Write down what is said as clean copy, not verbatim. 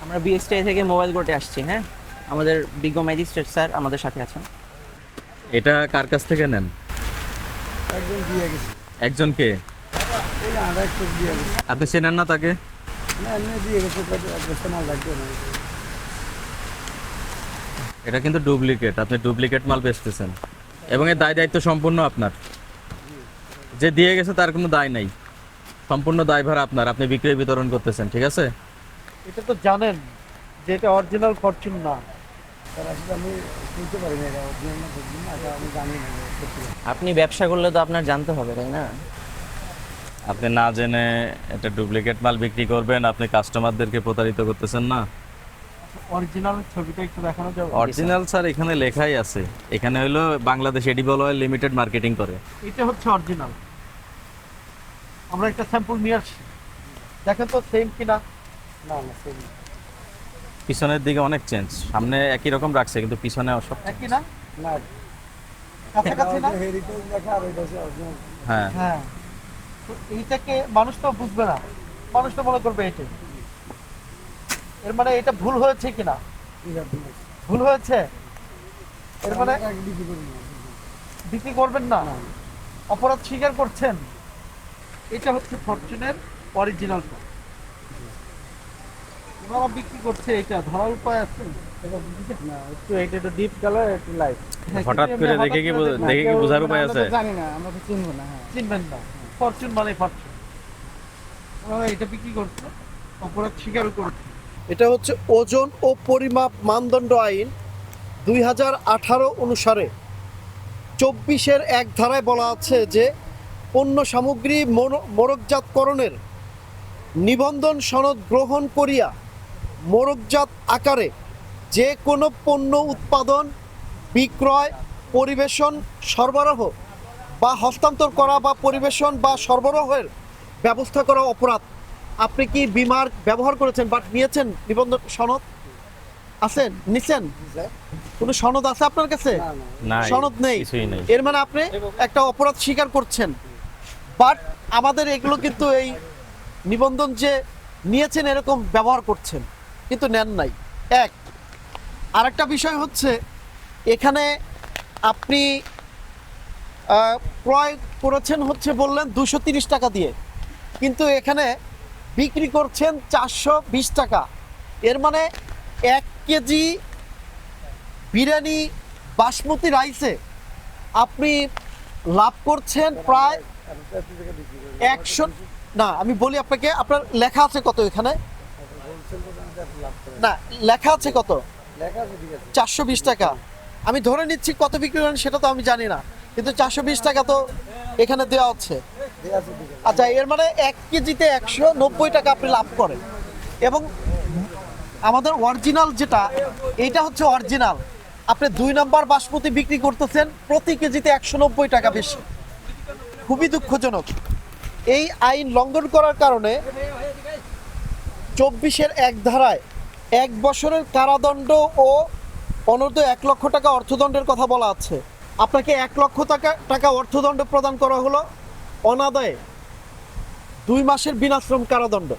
আমরা বিএসটিআই থেকে মোবাইল কোর্টে আসছি। হ্যাঁ, আমাদের বিজ্ঞ ম্যাজিস্ট্রেট স্যার আমাদের সাথে আছেন। এটা কার কাছ থেকে নেন? একজন দিয়ে গেছে। একজনকে? এই না, আর একটু দিয়ে গেছে। আপনি চেনেন না তাকে? না, এমনি দিয়ে গেছে, অবস্থা মাল লাগবে না। এটা কিন্তু ডুপ্লিকেট, আপনি ডুপ্লিকেট মাল বেচতেছেন এবং এর দায় দায়িত্ব সম্পূর্ণ আপনার। যে দিয়ে গেছে তার কোনো দায় নাই, সম্পূর্ণ দায়ভার আপনার। আপনি বিক্রয় বিতরণ করতেছেন, ঠিক আছে? এটা তো জানেন যে এটা অরিজিনাল ফরচুন না। স্যার আসলে আমি বুঝতে পারি না এটা অরিজিনাল না বুঝলি না, এটা আমি জানি না যে সত্যি। আপনি ব্যবসা করলে তো আপনার জানতে হবে, তাই না? আপনি না জেনে এটা ডুপ্লিকেট মাল বিক্রি করবেন, আপনি কাস্টমারদেরকে প্রতারিত করতেছেন না? অরিজিনাল ছবিটা একটু দেখানো যাবে? অরিজিনাল স্যার এখানে লেখাই আছে, এখানে হলো Bangladesh edible oil limited marketing করে। এটা হচ্ছে অরিজিনাল। আমরা একটা স্যাম্পল নিয়ে আসছি, দেখেন তো সেম কিনা। না না সেই পিছনের দিকে অনেক চেঞ্জ, সামনে একই রকম রাখছে কিন্তু পিছনে সব একই না, না, কাছাকাছি না। হেরিটেজ লেখা আর এটা হচ্ছে অরিজিনাল। হ্যাঁ। হ্যাঁ, তো এইটাকে মানুষ তো বুঝবে না, মানুষ তো মনে করবে এটাই। এর মানে এটা ভুল হয়েছে কিনা? ভুল হয়েছে, এর মানে বিক্রি করি না। বিক্রি করবেন না, অপরাধ স্বীকার করছেন। এটা হচ্ছে ফরচুনের অরিজিনালটা, ওনারা বিক্রি করছে। এটা ধরার উপায় আছে? না, একটু এটা একটু ডিপ কালার, একটু লাইট। হ্যাঁ, হঠাৎ কিন্তু করে এমনি দেখে কি হঠাৎ করে দেখে কি বোঝার উপায় আছে? জানি না, আমরা তো চিনবো না। হ্যাঁ, চিনবেন না, ফরচুন মানে ফরচুন। ওনারা এটা বিক্রি করছে, অপরাধ স্বীকার করছে। এটা হচ্ছে ওজন ও পরিমাপ মানদণ্ড আইন 2018 অনুসারে 24-এর এক ধারায় বলা আছে যে পণ্য সামগ্রী মোড়কজাতকরণের নিবন্ধন সনদ গ্রহণ করিয়া মোড়কজাত আকারে যে কোনো পণ্য উৎপাদন, বিক্রয়, পরিবেশন, সরবরাহ বা হস্তান্তর করা বা পরিবেশন বা সরবরাহের ব্যবস্থা করা অপরাধ। আপনি কি বিমার ব্যবহার করেছেন বা নিয়েছেন নিবন্ধন সনদ? আছেন, নিছেন? কোনো সনদ আছে আপনার কাছে? না না না, সনদ নেই। কিছুই নেই। এর মানে আপনি একটা অপরাধ স্বীকার করছেন। বাট আমাদের এগুলো কিন্তু এই নিবন্ধন যে নিয়েছেন এরকম ব্যবহার করছেন, কিন্তু নেন নাই। এক, আরেকটা বিষয় হচ্ছে এখানে আপনি ক্রয় করেছেন হচ্ছে বললেন 230 টাকা দিয়ে, কিন্তু এখানে বিক্রি করছেন 420 টাকা। এর মানে 1 কেজি বিরিয়ানি বাসমতি রাইসে আপনি লাভ করছেন প্রায় 100। না, আমি বলি আপনাকে, আপনার লেখা আছে কত এখানে? না, লেখা আছে কত? লেখা আছে, ঠিক আছে। 420 টাকা। আমি ধরে নিচ্ছি কত বিক্রি করেন সেটা তো আমি জানি না, কিন্তু 420 টাকা তো এখানে দেওয়া হচ্ছে। ঠিক আছে, ঠিক আছে। আচ্ছা, এর মানে 1 কেজিতে 190 টাকা আপনি লাভ করেন। এবং আমাদের অরিজিনাল যেটা, এইটা হচ্ছে অরিজিনাল। আপনি 2 নাম্বার বাসমতি বিক্রি করতেছেন প্রতি কেজিতে 190 টাকা বেশি। খুবই দুঃখজনক। এই আইন লঙ্ঘন করার কারণে 24-এর এক ধারায় 1 বছরের কারাদণ্ড ও অনূর্ধ্ব 1 লক্ষ টাকা অর্থদণ্ডের কথা বলা আছে। আপনাকে 1 লক্ষ টাকা অর্থদণ্ড প্রদান করা হলো, অনাদায়ে 2 মাসের বিনাশ্রম কারাদণ্ড।